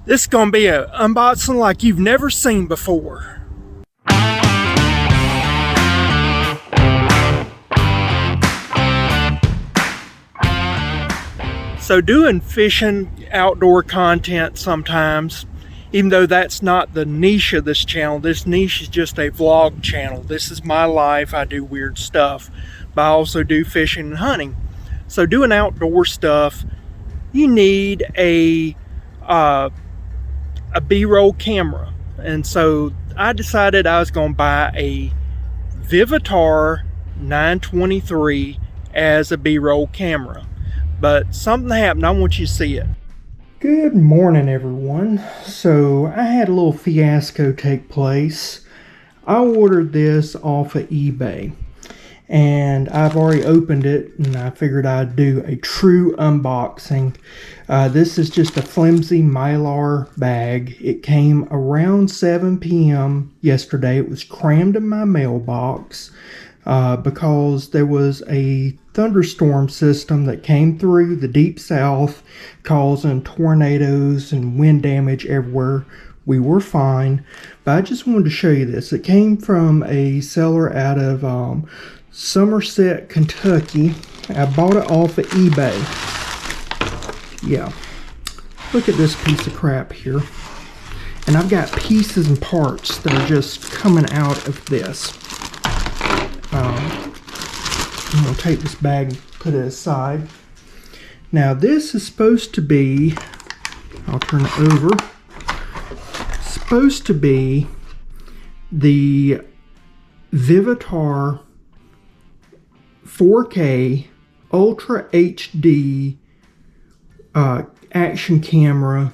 This is going to be an unboxing like you've never seen before. So doing fishing outdoor content sometimes, even though that's not the niche of this channel, this niche is just a vlog channel. This is my life. I do weird stuff, but I also do fishing and hunting. So doing outdoor stuff, you need a B-roll camera. And so I decided I was going to buy a Vivitar 923 as a B-roll camera. But something happened. I want you to see it. Good morning, everyone. So I had a little fiasco take place. I ordered this off of eBay, and I've already opened it, and I figured I'd do a true unboxing. This is just a flimsy Mylar bag. It came around 7 p.m. yesterday. It was crammed in my mailbox because there was a thunderstorm system that came through the deep south, causing tornadoes and wind damage everywhere. We were fine, but I just wanted to show you this. It came from a seller out of Somerset, Kentucky. I bought it off of eBay. Yeah, look at this piece of crap here. And I've got pieces and parts that are just coming out of this. I'm going to take this bag and put it aside. Now this is supposed to be, I'll turn it over, supposed to be the Vivitar 4K Ultra HD action camera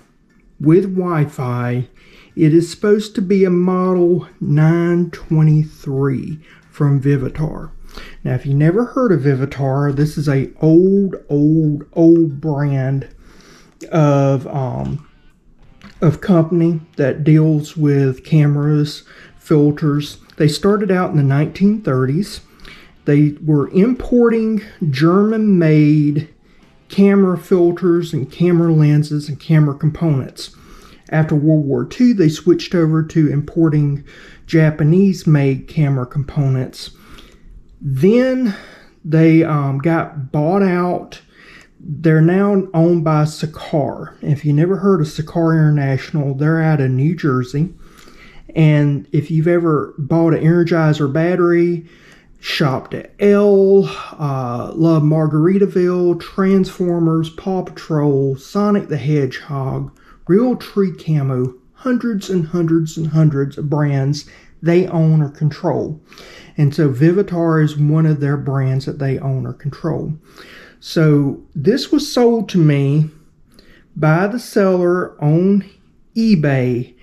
with Wi-Fi. It is supposed to be a model 923 from Vivitar. Now, if you never heard of Vivitar, this is a old brand of company that deals with cameras, filters. They started out in the 1930s. They were importing German-made camera filters and camera lenses and camera components. After World War II, they switched over to importing Japanese-made camera components. Then they got bought out. They're now owned by Sakar. If you never heard of Sakar International, they're out of New Jersey. And if you've ever bought an Energizer battery, shopped at L, loved Margaritaville, Transformers, Paw Patrol, Sonic the Hedgehog, Real Tree Camo, hundreds and hundreds and hundreds of brands they own or control. And so Vivitar is one of their brands that they own or control. So this was sold to me by the seller on eBay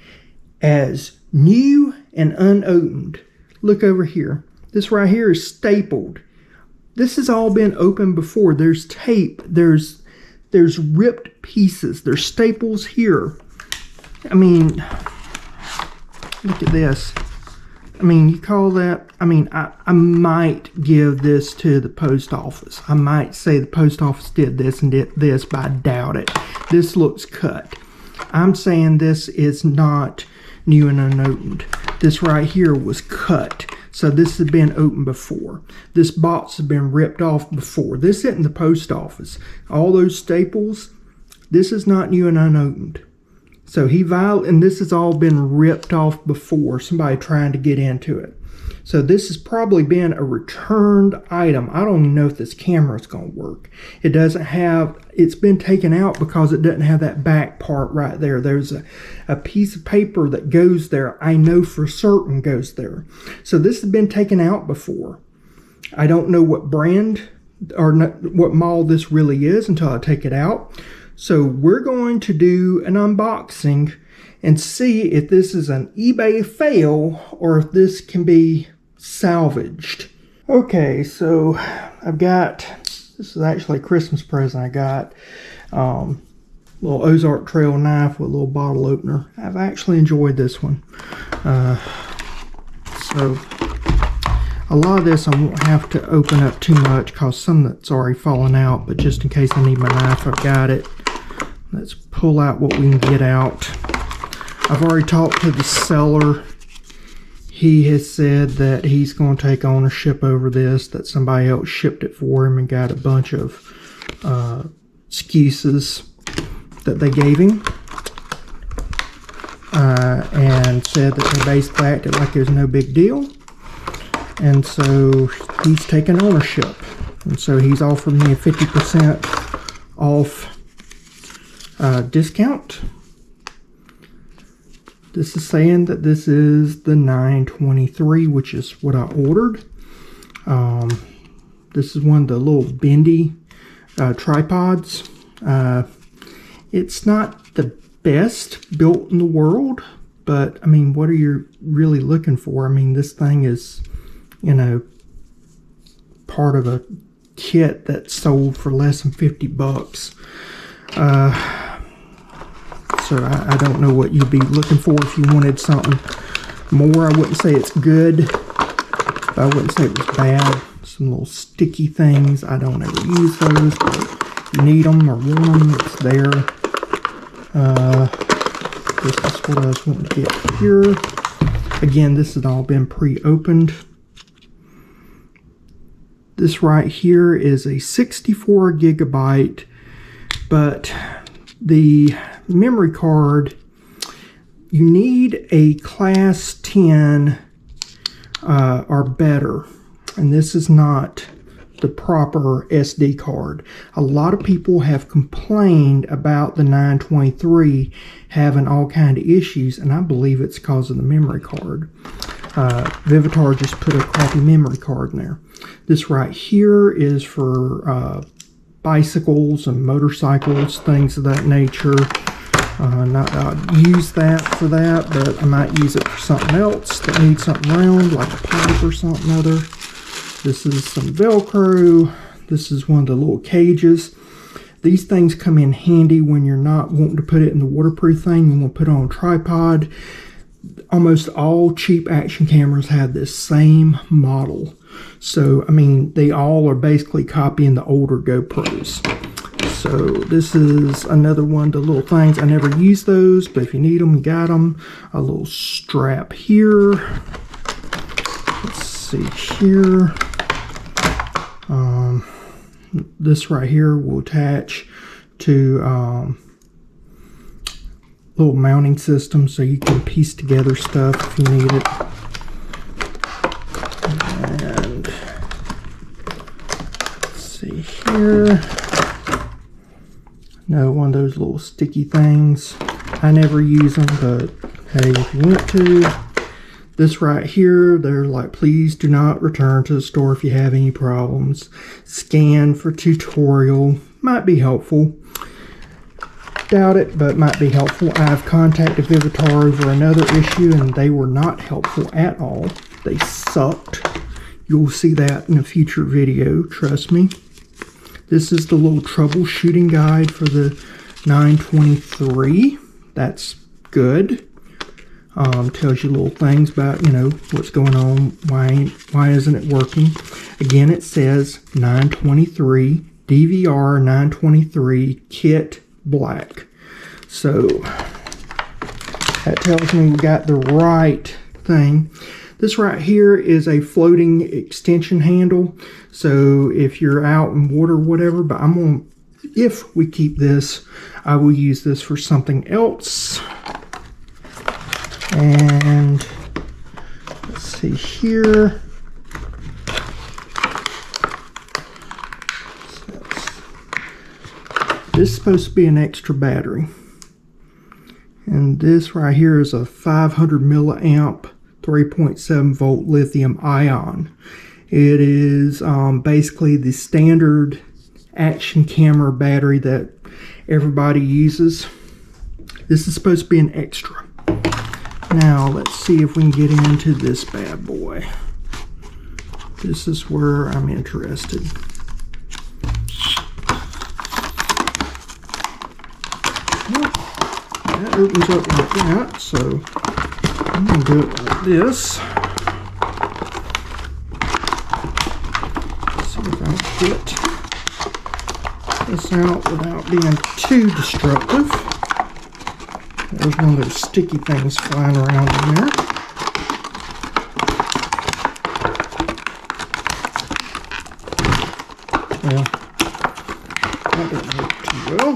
as new and unopened. Look over here. This right here is stapled. This has all been opened before. There's tape. There's ripped pieces. There's staples here. I mean, look at this. I mean, you call that, I mean, I might give this to the post office. I might say the post office did this and did this, but I doubt it. This looks cut. I'm saying this is not new and unopened. This right here was cut. So this has been opened before. This box has been ripped off before. This isn't the post office. All those staples, this is not new and unopened. So and this has all been ripped off before, somebody trying to get into it. So this has probably been a returned item. I don't even know if this camera is going to work. It doesn't have, it's been taken out because it doesn't have that back part right there. There's a piece of paper that goes there. I know for certain goes there. So this has been taken out before. I don't know what brand or what model this really is until I take it out. So we're going to do an unboxing and see if this is an eBay fail or if this can be salvaged. Okay, so I've got, this is actually a Christmas present I got. Little Ozark Trail knife with a little bottle opener. I've actually enjoyed this one. So a lot of this I won't have to open up too much because some that's already fallen out, but just in case I need my knife, I've got it. Let's pull out what we can get out. I've already talked to the seller. He has said that he's going to take ownership over this, that somebody else shipped it for him and got a bunch of excuses that they gave him. And said that they basically acted like it was no big deal. And so he's taken ownership. And so he's offered me a 50% off discount. This is saying that this is the 923, which is what I ordered. This is one of the little bendy tripods. It's not the best built in the world, but I mean, what are you really looking for? I mean, this thing is, you know, part of a kit that sold for less than 50 bucks. So I don't know what you'd be looking for if you wanted something more. I wouldn't say it's good, but I wouldn't say it was bad. Some little sticky things. I don't ever use those, but if you need them or want them, it's there. This is what I was wanting to get here. Again, this has all been pre-opened. This right here is a 64 gigabyte, but the memory card, you need a class 10 or better, and this is not the proper SD card. A lot of people have complained about the 923 having all kind of issues, and I believe it's because of the memory card. Vivitar just put a crappy memory card in there. This right here is for bicycles and motorcycles, things of that nature. I'd use that for that, but I might use it for something else that needs something round, like a pipe or something other. This is some Velcro. This is one of the little cages. These things come in handy when you're not wanting to put it in the waterproof thing. You want to put it on a tripod. Almost all cheap action cameras have this same model. So, I mean, they all are basically copying the older GoPros. So, this is another one of the little things. I never use those, but if you need them, you got them. A little strap here. Let's see here. This right here will attach to little mounting system, so you can piece together stuff if you need it. And let's see here. No, one of those little sticky things. I never use them, but hey, if you want to. This right here, they're like, please do not return to the store if you have any problems. Scan for tutorial. Might be helpful. Doubt it, but might be helpful. I've contacted Vivitar over another issue, and they were not helpful at all. They sucked. You'll see that in a future video, trust me. This is the little troubleshooting guide for the 923. That's good. Tells you little things about, you know, what's going on, why isn't it working. Again, it says 923, DVR 923, kit black. So, that tells me we got the right thing. This right here is a floating extension handle. So, if you're out in water or whatever, but I'm going to, if we keep this, I will use this for something else. And let's see here. This is supposed to be an extra battery. And this right here is a 500 milliamp 3.7 volt lithium ion. It is basically the standard action camera battery that everybody uses. This is supposed to be an extra. Now, let's see if we can get into this bad boy. This is where I'm interested. Well, that opens up like that, so I'm going to do it like this. Let's see if I can get this out without being too destructive. There's one of those sticky things flying around in there. Well, that didn't work too well.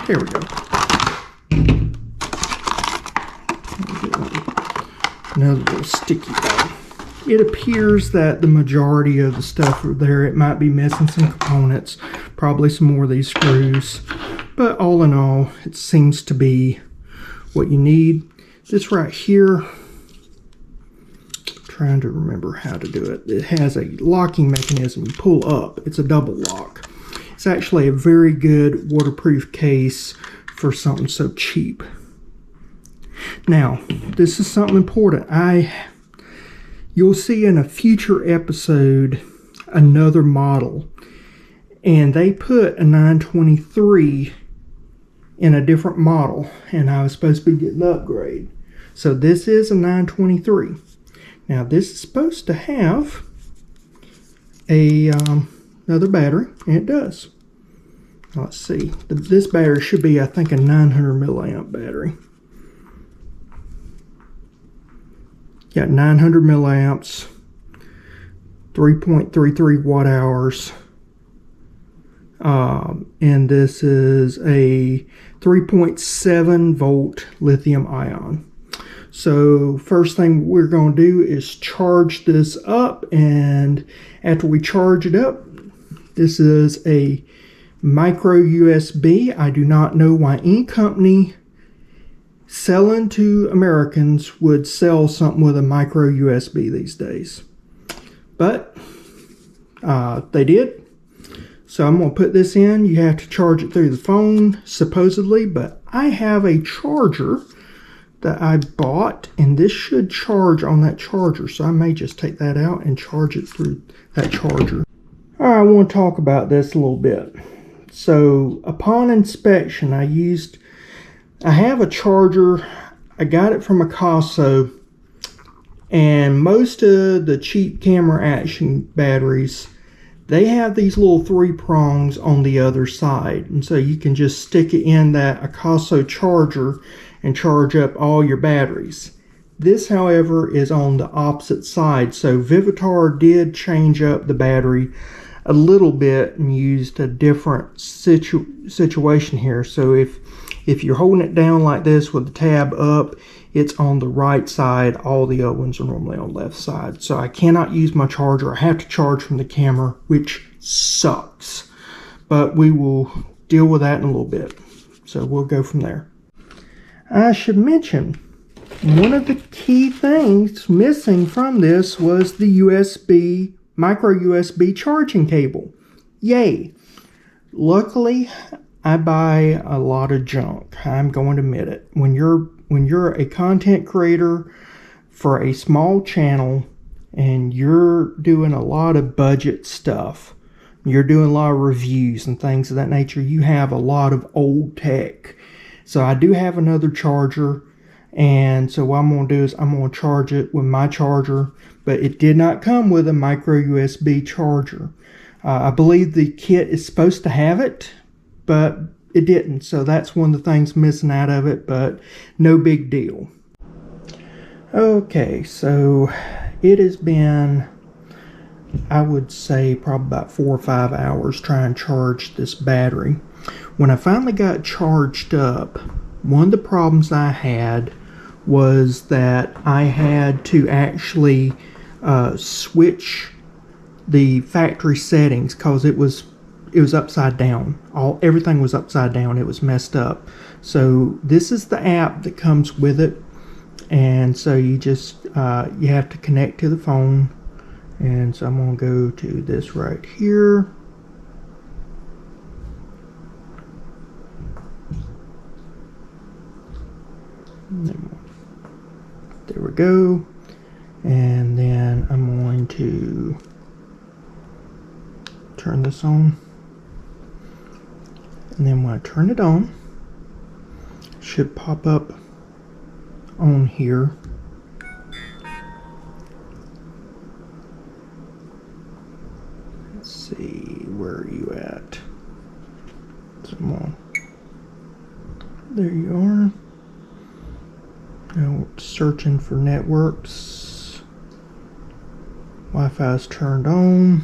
There we go. Another little sticky thing. It appears that the majority of the stuff are there. It might be missing some components, probably some more of these screws, but all in all, it seems to be what you need. This right here, I'm trying to remember how to do it. It has a locking mechanism. You pull up. It's a double lock. It's actually a very good waterproof case for something so cheap. Now, this is something important. You'll see in a future episode another model, and they put a 923 in a different model, and I was supposed to be getting an upgrade. So this is a 923. Now this is supposed to have another battery, and it does. Let's see. This battery should be, I think, a 900 milliamp battery. Got 900 milliamps, 3.33 watt hours, and this is a 3.7 volt lithium ion. So first thing we're going to do is charge this up, and after we charge it up, this is a micro USB. I do not know why any company selling to Americans would sell something with a micro USB these days, but they did. So I'm going to put this in. You have to charge it through the phone supposedly, but I have a charger that I bought, and this should charge on that charger, so I may just take that out and charge it through that charger. All right, I want to talk about this a little bit. So upon inspection, I have a charger. I got it from a Costco, and most of the cheap camera action batteries, they have these little 3 prongs on the other side, and so you can just stick it in that Costco charger and charge up all your batteries. This, however, is on the opposite side, so Vivitar did change up the battery a little bit and used a different situation here. So if you're holding it down like this with the tab up, it's on the right side. All the other ones are normally on the left side. So I cannot use my charger. I have to charge from the camera, which sucks. But we will deal with that in a little bit. So we'll go from there. I should mention, one of the key things missing from this was the micro USB charging cable. Yay! Luckily, I buy a lot of junk. I'm going to admit it. When you're a content creator for a small channel and you're doing a lot of budget stuff, you're doing a lot of reviews and things of that nature, you have a lot of old tech. So I do have another charger, and so what I'm going to do is I'm going to charge it with my charger, but it did not come with a micro USB charger. I believe the kit is supposed to have it, but it didn't, so that's one of the things missing out of it, but no big deal. Okay, so it has been, I would say, probably about 4 or 5 hours trying to charge this battery. When I finally got charged up, one of the problems I had was that I had to actually switch the factory settings because it was upside down. Everything was upside down. It was messed up. So this is the app that comes with it, and so you just you have to connect to the phone. And so I'm going to go to this right here. There we go. And then I'm going to turn this on. And then when I turn it on, it should pop up on here. There you are. Now we're searching for networks. Wi-Fi is turned on.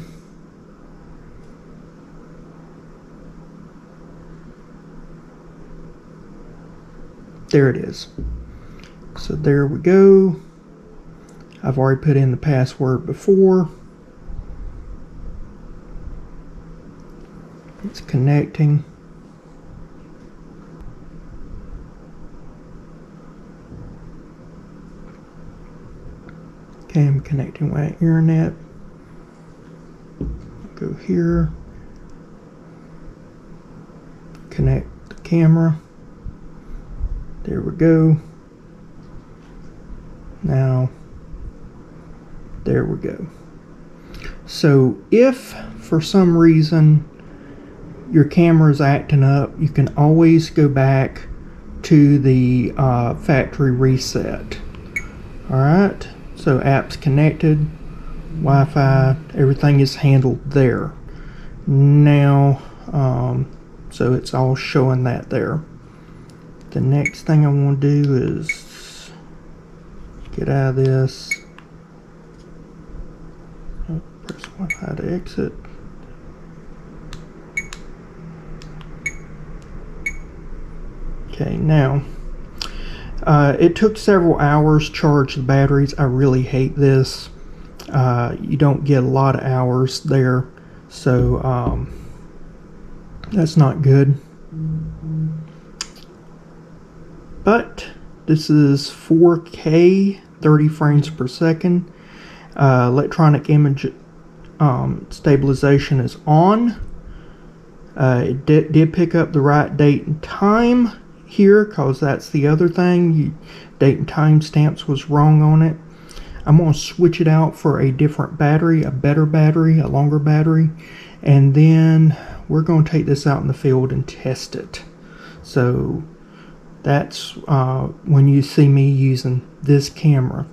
There it is. So there we go. I've already put in the password before. It's connecting. Okay, I'm connecting my internet. Go here. Connect the camera. There we go. Now, there we go. So if for some reason your camera is acting up, you can always go back to the factory reset. Alright, so apps connected, Wi-Fi, everything is handled there. Now, so it's all showing that there. The next thing I want to do is get out of this. Press Wi-Fi to exit. Okay, now it took several hours to charge the batteries. I really hate this. You don't get a lot of hours there, so that's not good. But this is 4K, 30 frames per second. Electronic image stabilization is on. It did pick up the right date and time here, because that's the other thing. Date and time stamps was wrong on it. I'm going to switch it out for a different battery, a better battery, a longer battery, and then we're going to take this out in the field and test it. So that's when you see me using this camera.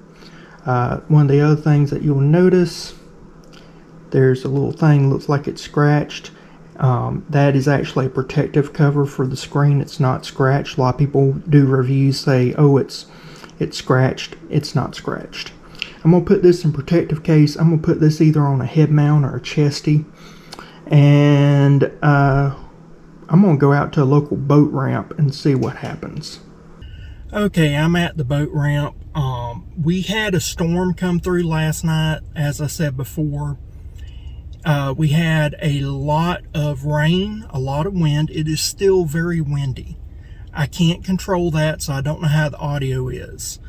One of the other things that you'll notice, there's a little thing, looks like it's scratched. That is actually a protective cover for the screen. It's not scratched. A lot of people do reviews say, oh, it's scratched. It's not scratched. I'm going to put this in protective case. I'm going to put this either on a head mount or a chesty. And I'm going to go out to a local boat ramp and see what happens. Okay, I'm at the boat ramp. We had a storm come through last night, as I said before. We had a lot of rain, a lot of wind. It is still very windy. I can't control that, so I don't know how the audio is.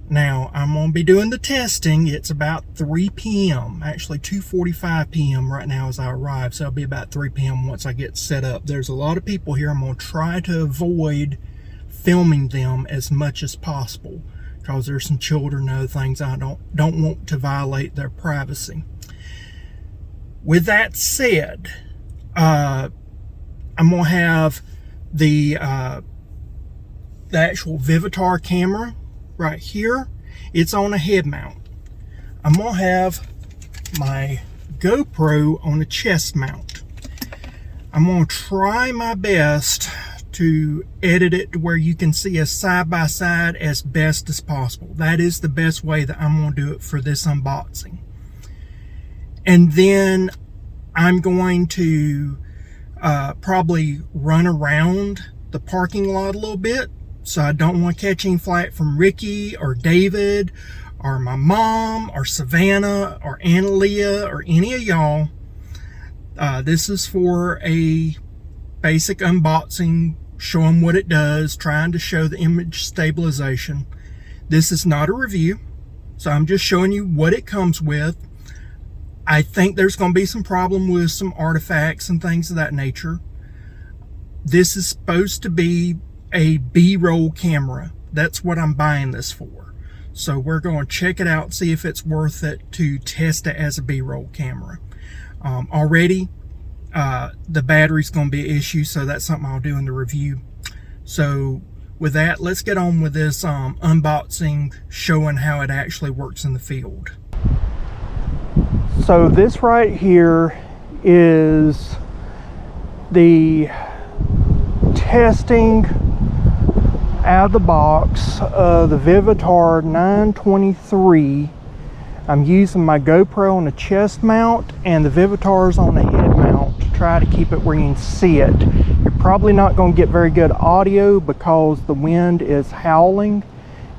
Now, I'm going to be doing the testing. It's about 3 p.m., actually 2:45 p.m. right now as I arrive, so it'll be about 3 p.m. once I get set up. There's a lot of people here. I'm going to try to avoid filming them as much as possible, because there's some children and other things I don't want to violate their privacy. With that said, I'm going to have the actual Vivitar camera right here. It's on a head mount. I'm going to have my GoPro on a chest mount. I'm going to try my best to edit it to where you can see us side by side as best as possible. That is the best way that I'm going to do it for this unboxing. And then I'm going to probably run around the parking lot a little bit, so I don't want to catch any flack from Ricky or David or my mom or Savannah or Annalia or any of y'all. This is for a basic unboxing, showing what it does, trying to show the image stabilization. This is not a review, so I'm just showing you what it comes with. I think there's going to be some problem with some artifacts and things of that nature. This is supposed to be a B-roll camera. That's what I'm buying this for. So we're going to check it out, see if it's worth it to test it as a B-roll camera. Already, the battery's going to be an issue, so that's something I'll do in the review. So with that, let's get on with this unboxing, showing how it actually works in the field. So this right here is the testing out of the box the Vivitar 923. I'm using my GoPro on the chest mount and the Vivitar's on the head mount to try to keep it where you can see it. You're probably not going to get very good audio because the wind is howling.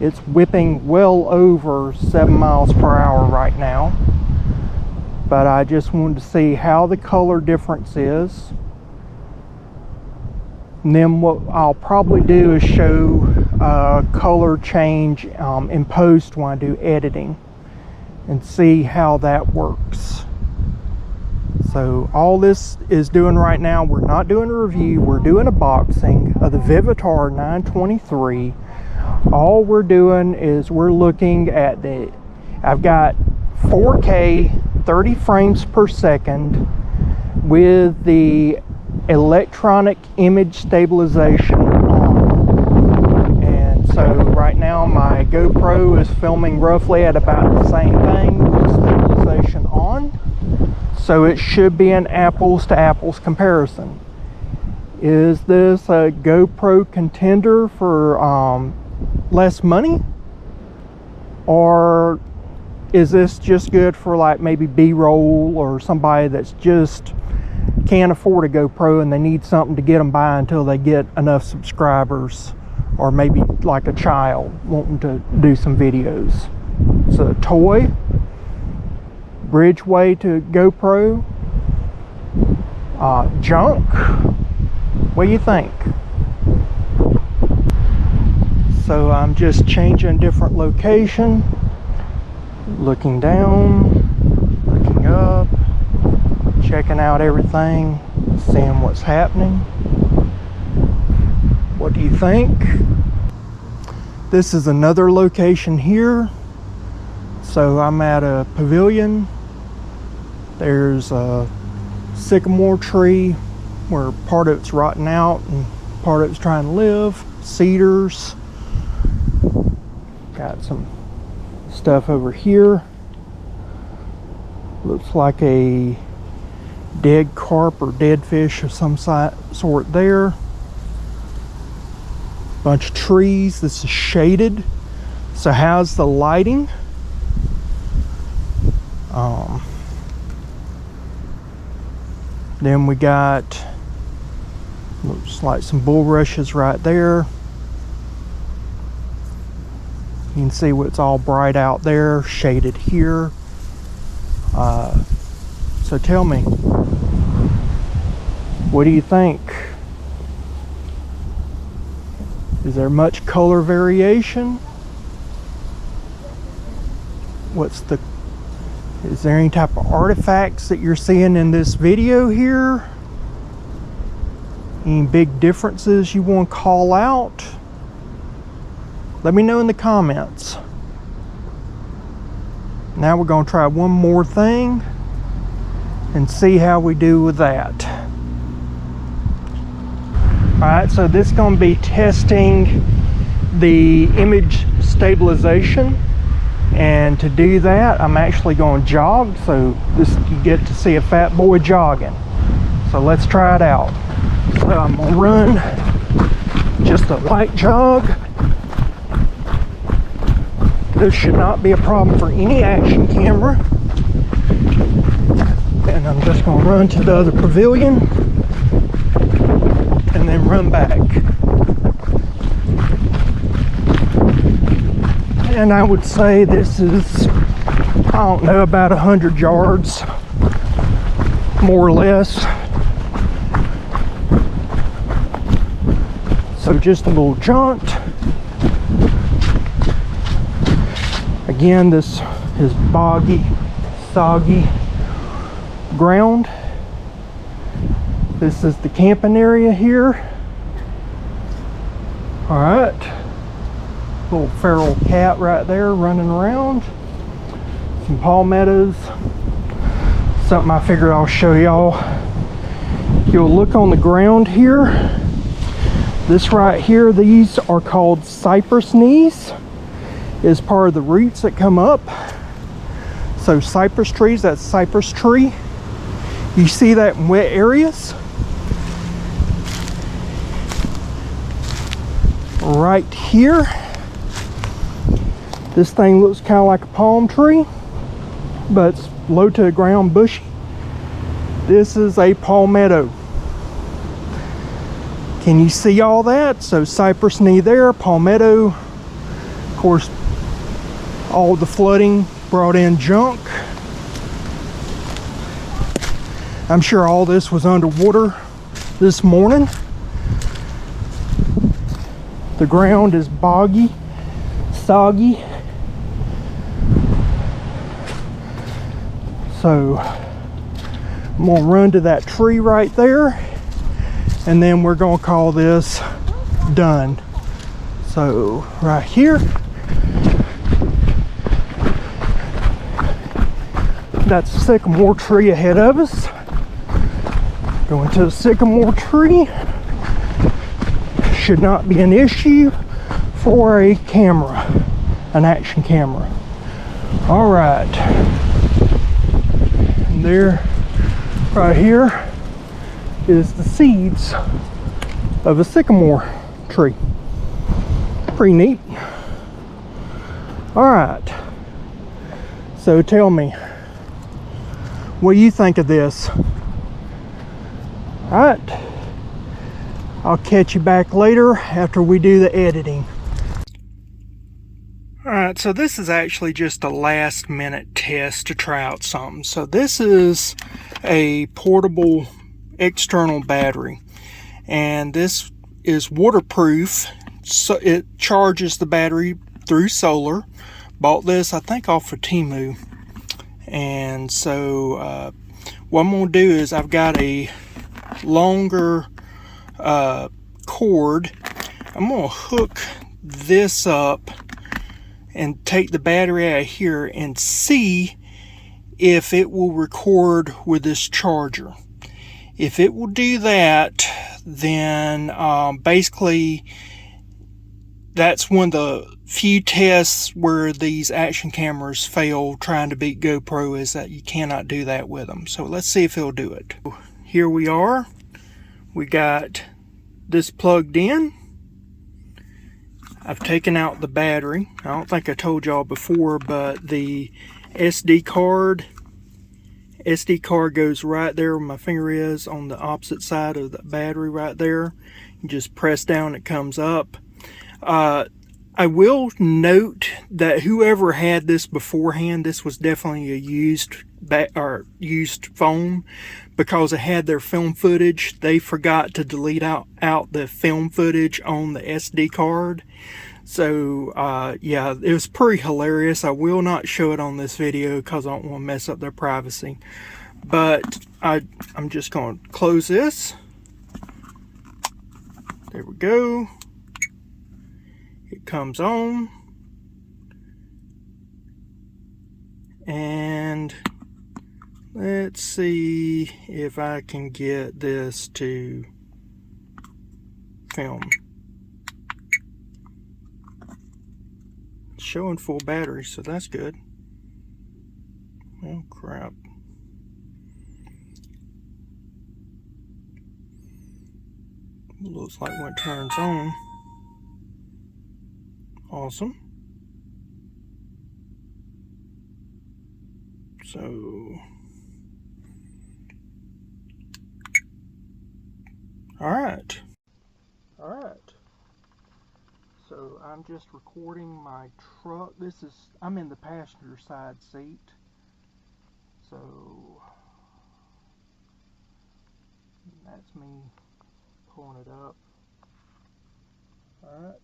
It's whipping well over 7 miles per hour right now. But I just wanted to see how the color difference is. And then what I'll probably do is show color change in post when I do editing and see how that works. So all this is doing right now, we're not doing a review, we're doing a boxing of the Vivitar 923. All we're doing is we're looking at I've got 4K 30 frames per second with the electronic image stabilization on. And so right now my GoPro is filming roughly at about the same thing with stabilization on. So it should be an apples to apples comparison. Is this a GoPro contender for less money? Or is this just good for like maybe B-roll or somebody that's just can't afford a GoPro and they need something to get them by until they get enough subscribers, or maybe like a child wanting to do some videos? It's a toy, bridgeway to GoPro, junk. What do you think? So I'm just changing different location, looking down, looking up, checking out everything, seeing what's happening. What do you think? This is another location here. So I'm at a pavilion. There's a sycamore tree where part of it's rotting out and part of it's trying to live. Cedars. Got some stuff over here. Looks like a dead carp or dead fish of some sort there. Bunch of trees. This is shaded. So how's the lighting? Then we got, looks like some bulrushes right there. You can see what's all bright out there, shaded here. So tell me, what do you think? Is there much color variation? Is there any type of artifacts that you're seeing in this video here? Any big differences you want to call out? Let me know in the comments. Now we're going to try one more thing and see how we do with that. Alright, so this is going to be testing the image stabilization. And to do that, I'm actually going to jog, so you get to see a fat boy jogging. So let's try it out. So I'm going to run just a light jog. This should not be a problem for any action camera. And I'm just going to run to the other pavilion and then run back. And I would say this is, I don't know, about 100 yards, more or less. So just a little jaunt. Again, this is boggy, soggy ground. This is the camping area here. All right. Little feral cat right there running around. Some palmettos. Something I figured I'll show y'all. You'll look on the ground here. This right here, these are called cypress knees. Is part of the roots that come up. So cypress trees, that's cypress tree. You see that in wet areas. right here. This thing looks kind of like a palm tree, but it's low to the ground, bushy. This is a palmetto. Can you see all that? So cypress knee there, palmetto. Of course, all the flooding brought in junk. I'm sure all this was underwater this morning. The ground is boggy, soggy. So I'm gonna run to that tree right there, and then we're gonna call this done. So right here, that's a sycamore tree ahead of us. Going to the sycamore tree. Should not be an issue for a camera, an action camera. All right, and there, right here, is the seeds of a sycamore tree. Pretty neat. All right, so tell me, what do you think of this? All right, I'll catch you back later after we do the editing. Alright, so this is actually just a last minute test to try out something. So this is a portable external battery, and this is waterproof, so it charges the battery through solar. Bought this, I think, off of Temu. And so what I'm going to do is, I've got a longer cord. I'm going to hook this up and take the battery out of here and see if it will record with this charger. If it will do that, then basically that's one of the few tests where these action cameras fail trying to beat GoPro, is that you cannot do that with them. So let's see if it'll do it. Here we are. We got this plugged in. I've taken out the battery. I don't think I told y'all before, but the SD card goes right there where my finger is, on the opposite side of the battery right there. You just press down, it comes up. I will note that whoever had this beforehand, this was definitely a used phone, because it had their film footage. They forgot to delete out the film footage on the SD card. So yeah, it was pretty hilarious. I will not show it on this video because I don't want to mess up their privacy. But I'm just going to close this. There we go. It comes on. And let's see if I can get this to film. It's showing full battery, so that's good. Oh crap. Looks like when it turns on. Awesome. So, alright. So I'm just recording my truck. I'm in the passenger side seat. So that's me pulling it up. Alright.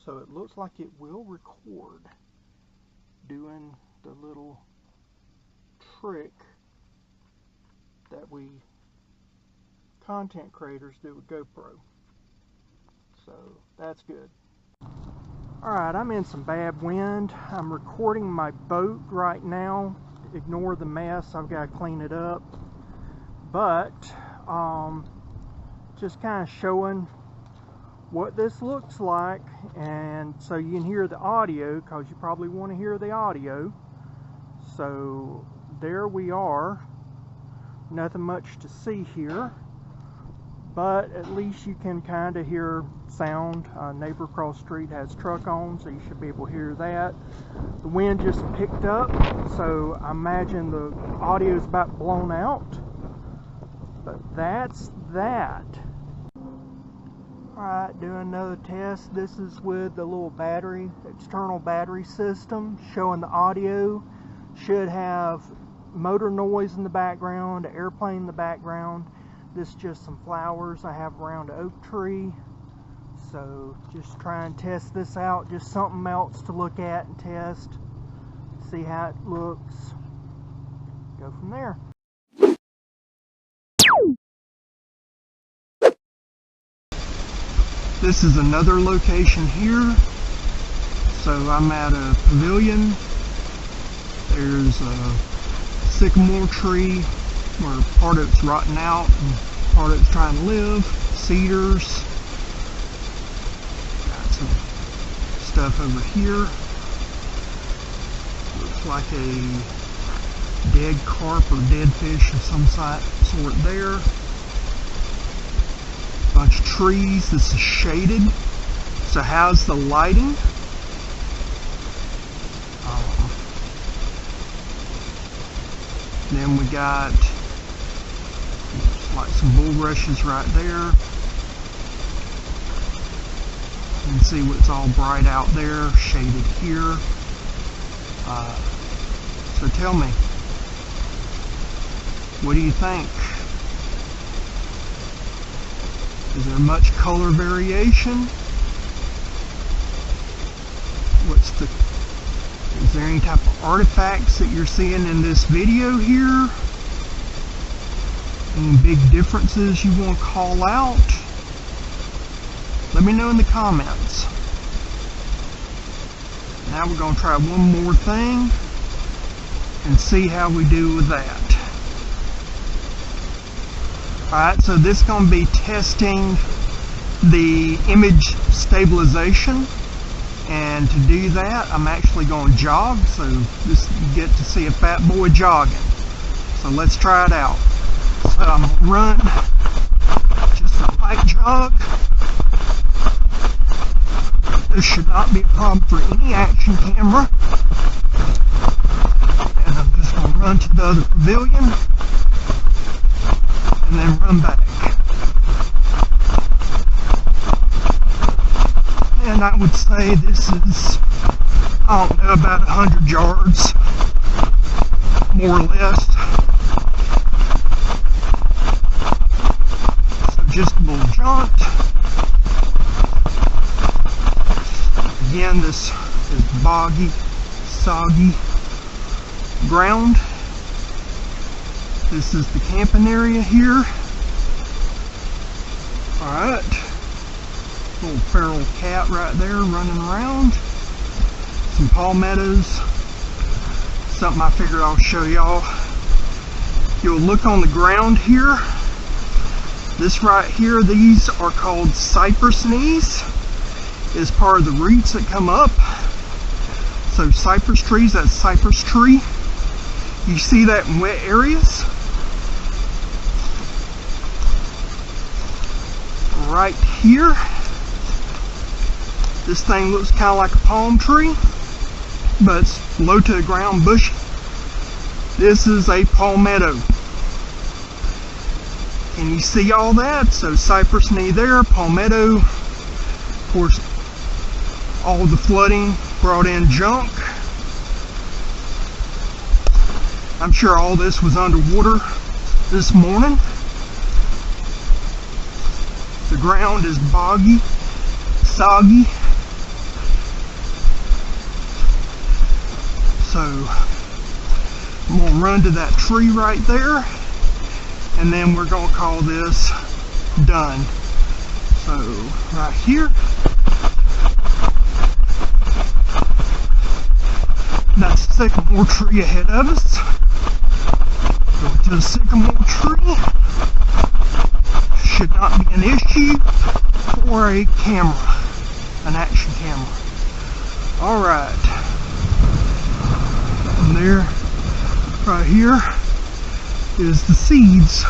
So it looks like it will record, doing the little trick that we content creators do with GoPro. So that's good. Alright, I'm in some bad wind. I'm recording my boat right now. Ignore the mess, I've got to clean it up. But just kind of showing what this looks like, and so you can hear the audio, because you probably want to hear the audio. So there we are. Nothing much to see here, but at least you can kind of hear sound. Neighbor across the street has truck on, so you should be able to hear that. The wind just picked up, so I imagine the audio is about blown out, but that's that. Alright, doing another test. This is with the little battery, external battery system, showing the audio. Should have motor noise in the background, an airplane in the background. This is just some flowers I have around an oak tree. So just try and test this out. Just something else to look at and test. See how it looks. Go from there. This is another location here. So I'm at a pavilion. There's a sycamore tree where part of it's rotting out and part of it's trying to live. Cedars. Got some stuff over here. Looks like a dead carp or dead fish of some sort there. Bunch of trees. This is shaded. So how's the lighting? Then we got like some bulrushes right there. You can see what's all bright out there, shaded here. So tell me, what do you think? Is there much color variation? Is there any type of artifacts that you're seeing in this video here? Any big differences you want to call out? Let me know in the comments. Now we're going to try one more thing and see how we do with that. Alright, so this is going to be testing the image stabilization. And to do that, I'm actually going to jog, so this you get to see a fat boy jogging. So let's try it out. So I'm going to run just a light jog. This should not be a problem for any action camera. And I'm just going to run to the other pavilion and then run back. And I would say this is, I don't know, about 100 yards, more or less. So just a little jaunt. Again, this is boggy, soggy ground. This is the camping area here. Alright. Little feral cat right there running around. Some palmettos. Something I figured I'll show y'all. You'll look on the ground here. This right here, these are called cypress knees. It's part of the roots that come up. So cypress trees, that's cypress tree. You see that in wet areas. Right here. This thing looks kind of like a palm tree, but it's low to the ground, bushy. This is a palmetto. Can you see all that? So cypress knee there, palmetto. Of course, all the flooding brought in junk. I'm sure all this was underwater this morning. The ground is boggy, soggy. So I'm going to run to that tree right there, and then we're going to call this done. So right here, that's the sycamore tree ahead of us. Go to the sycamore tree. Should not be an issue for a camera, an action camera. Alright. And there, right here, is the seeds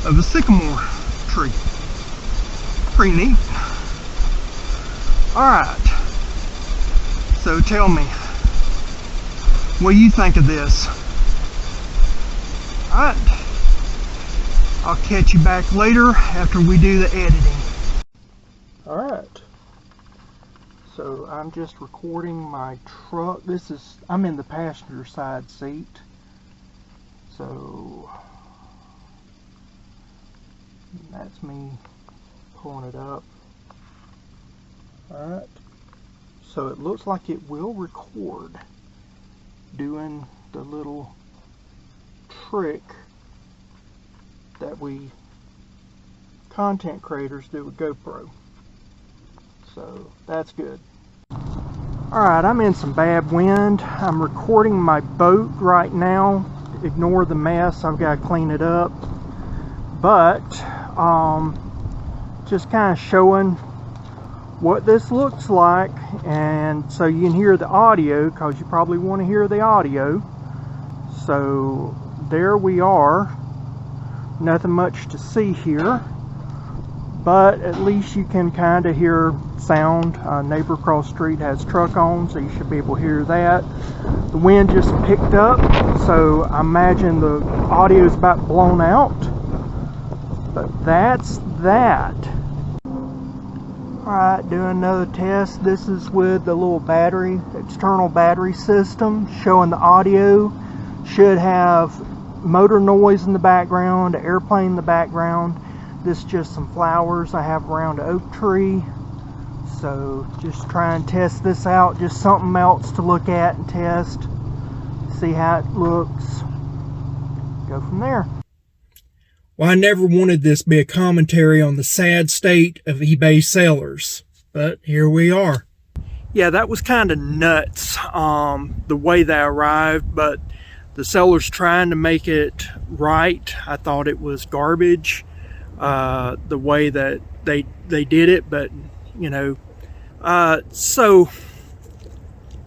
of a sycamore. tree. Pretty neat. Alright, so tell me, what do you think of this? Alright, I'll catch you back later after we do the editing. Alright, so I'm just recording my truck. I'm in the passenger side seat. So that's me pulling it up. Alright, so it looks like it will record, doing the little trick that we content creators do with GoPro. So that's good. Alright, I'm in some bad wind. I'm recording my boat right now. Ignore the mess, I've got to clean it up. But just kind of showing what this looks like, and so you can hear the audio, because you probably want to hear the audio. So there we are. Nothing much to see here, but at least you can kind of hear sound. Neighbor across the street has truck on, so you should be able to hear that. The wind just picked up, so I imagine the audio is about blown out. But that's that. Alright, doing another test. This is with the little battery, external battery system, showing the audio. Should have motor noise in the background, an airplane in the background. This is just some flowers I have around an oak tree. So just try and test this out. Just something else to look at and test. See how it looks. Go from there. Well, I never wanted this to be a commentary on the sad state of eBay sellers, but here we are. Yeah, that was kind of nuts, the way they arrived, but the sellers trying to make it right. I thought it was garbage, the way that they did it, but you know. So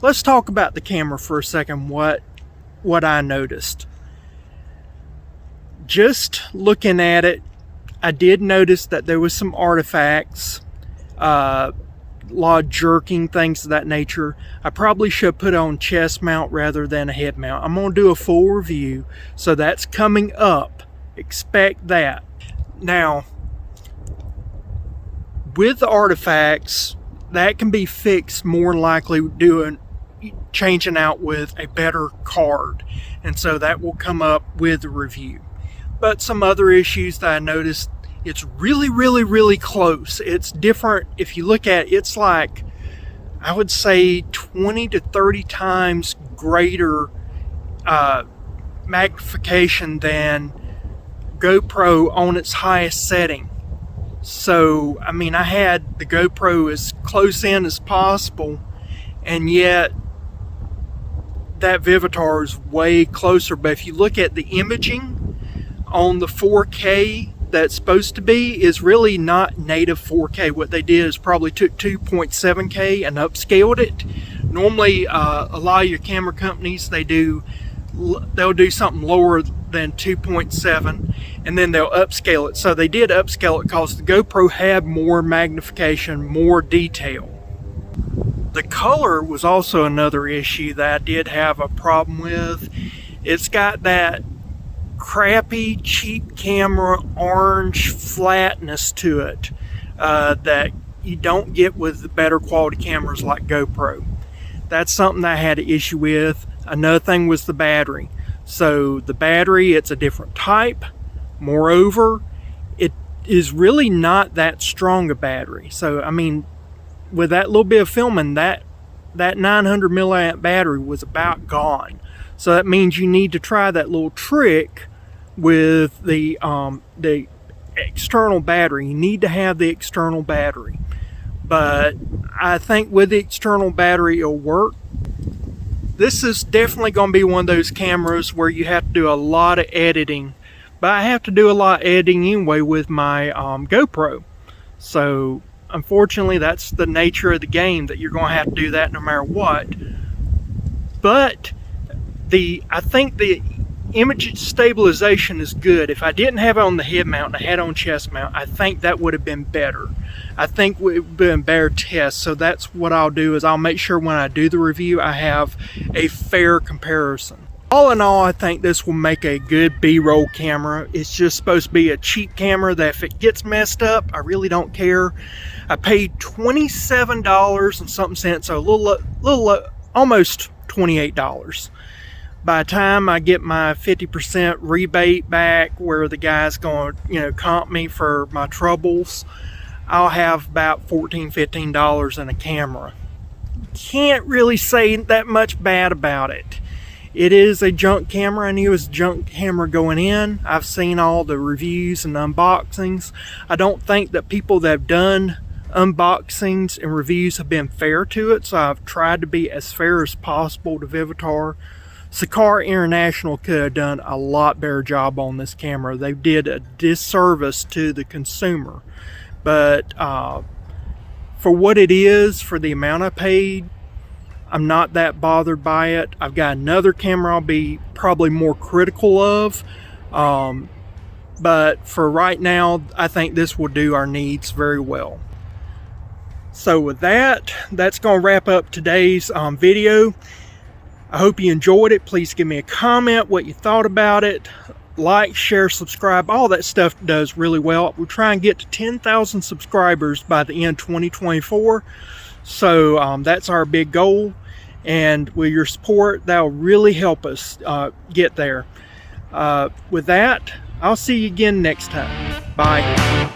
let's talk about the camera for a second. What I noticed. Just looking at it, I did notice that there was some artifacts, a lot of jerking, things of that nature. I probably should put on chest mount rather than a head mount. I'm going to do a full review, so that's coming up. Expect that. Now, with the artifacts, that can be fixed more likely changing out with a better card, and so that will come up with the review. But some other issues that I noticed, it's really close. It's different. If you look at it, it's like, I would say 20 to 30 times greater magnification than GoPro on its highest setting. So, I mean, I had the GoPro as close in as possible, and yet that Vivitar is way closer. But if you look at the imaging on the 4K that's supposed to be, is really not native 4K. What they did is probably took 2.7K and upscaled it. Normally, a lot of your camera companies, they'll do something lower than 2.7, and then they'll upscale it. So they did upscale it because the GoPro had more magnification, more detail. The color was also another issue that I did have a problem with. It's got that crappy, cheap camera orange flatness to it that you don't get with the better quality cameras like GoPro. That's something that I had an issue with. Another thing was the battery. So the battery, it's a different type. Moreover, it is really not that strong a battery. So I mean, with that little bit of filming, that 900 milliamp battery was about gone. So that means you need to try that little trick with the external battery. You need to have the external battery. But I think with the external battery it'll work. This is definitely going to be one of those cameras where you have to do a lot of editing. But I have to do a lot of editing anyway with my GoPro. So unfortunately that's the nature of the game, that you're going to have to do that no matter what. But I think the image stabilization is good. If I didn't have it on the head mount and I had it on chest mount, I think that would have been better. I think it would have been a better test. So that's what I'll do, is I'll make sure when I do the review I have a fair comparison. All in all, I think this will make a good B-roll camera. It's just supposed to be a cheap camera that if it gets messed up, I really don't care. I paid $27 and something cents, so a little almost $28. By the time I get my 50% rebate back, where the guy's going to comp me for my troubles, I'll have about $14-15 in a camera. Can't really say that much bad about it. It is a junk camera. I knew it was a junk camera going in. I've seen all the reviews and unboxings. I don't think that people that have done unboxings and reviews have been fair to it, so I've tried to be as fair as possible to Vivitar. Sakar International could have done a lot better job on this camera. They did a disservice to the consumer. But for what it is, for the amount I paid, I'm not that bothered by it. I've got another camera I'll be probably more critical of. But for right now, I think this will do our needs very well. So with that, that's going to wrap up today's video. I hope you enjoyed it. Please give me a comment what you thought about it. Like, share, subscribe, all that stuff does really well. We're trying to get to 10,000 subscribers by the end of 2024. So that's our big goal. And with your support, that'll really help us get there. With that, I'll see you again next time. Bye.